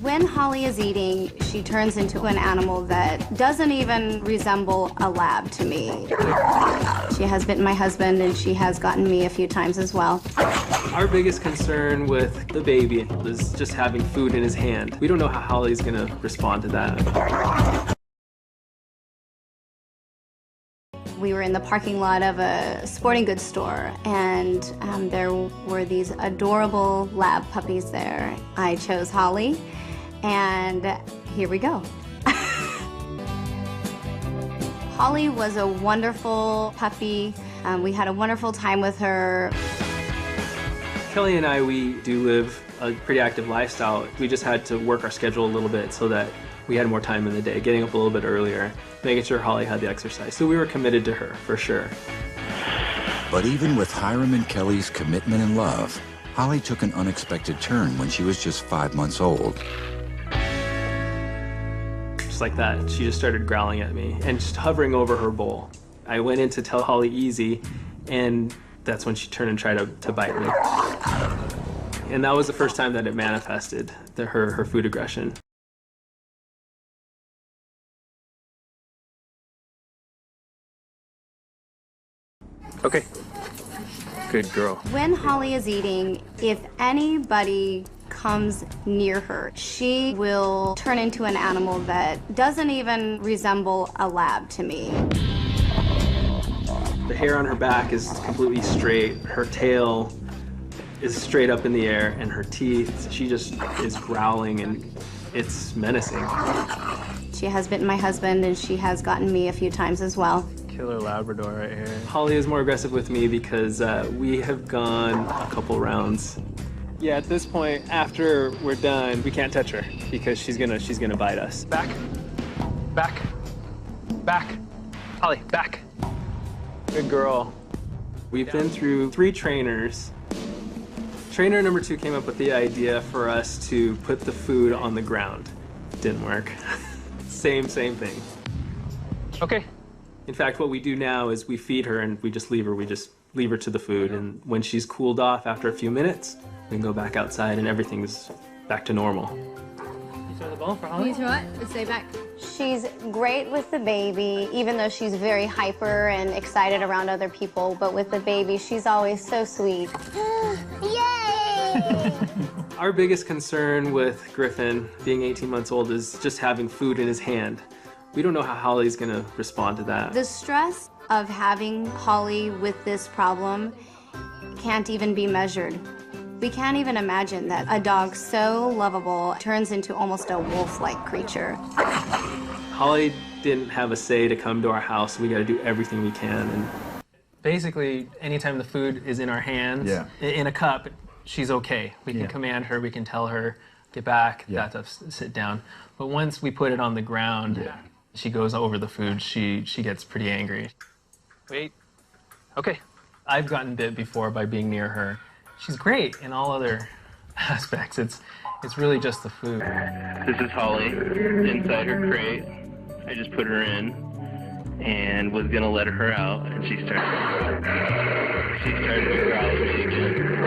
When Holly is eating, she turns into an animal that doesn't even resemble a lab to me. She has bitten my husband, and she has gotten me a few times as well. Our biggest concern with the baby is just having food in his hand. We don't know how Holly's gonna respond to that. We were in the parking lot of a sporting goods store, and there were these adorable lab puppies there. I chose Holly, and here we go. Holly was a wonderful puppy. We had a wonderful time with her. Kelly and I, we do live a pretty active lifestyle. We just had to work our schedule a little bit so that we had more time in the day, getting up a little bit earlier, making sure Holly had the exercise. So we were committed to her, for sure. But even with Hiram and Kelly's commitment and love, Holly took an unexpected turn when she was just 5 months old. Just like that, she just started growling at me and just hovering over her bowl. I went in to tell Holly easy, and that's when she turned and tried to bite me. And that was the first time that it manifested, her food aggression. Okay, good girl. When Holly is eating, if anybody comes near her, she will turn into an animal that doesn't even resemble a lab to me. The hair on her back is completely straight. Her tail is straight up in the air, and her teeth, she just is growling, and it's menacing. She has bitten my husband, and she has gotten me a few times as well. Killer Labrador right here. Holly is more aggressive with me because we have gone a couple rounds. Yeah, at this point, after we're done, we can't touch her because she's gonna bite us. Back, back, back. Holly, back. Good girl. We've been through 3 trainers. Trainer number 2 came up with the idea for us to put the food on the ground. Didn't work. Same thing. Okay. In fact, what we do now is we feed her and we just leave her to the food. And when she's cooled off after a few minutes, we can go back outside and everything's back to normal. You throw the ball for Holly? You throw it? Let's stay back. She's great with the baby, even though she's very hyper and excited around other people. But with the baby, she's always so sweet. Yay! Our biggest concern with Griffin, being 18 months old, is just having food in his hand. We don't know how Holly's gonna respond to that. The stress of having Holly with this problem can't even be measured. We can't even imagine that a dog so lovable turns into almost a wolf-like creature. Holly didn't have a say to come to our house. We gotta do everything we can. And basically, anytime the food is in our hands, in a cup, she's okay. We can command her, we can tell her, get back, that stuff, sit down. But once we put it on the ground, she goes over the food, she gets pretty angry. Wait, okay. I've gotten bit before by being near her. She's great in all other aspects. It's really just the food. This is Holly, inside her crate. I just put her in and was gonna let her out, and she started to growl at me again.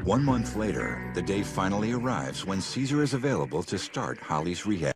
1 month later, the day finally arrives when Cesar is available to start Holly's rehab.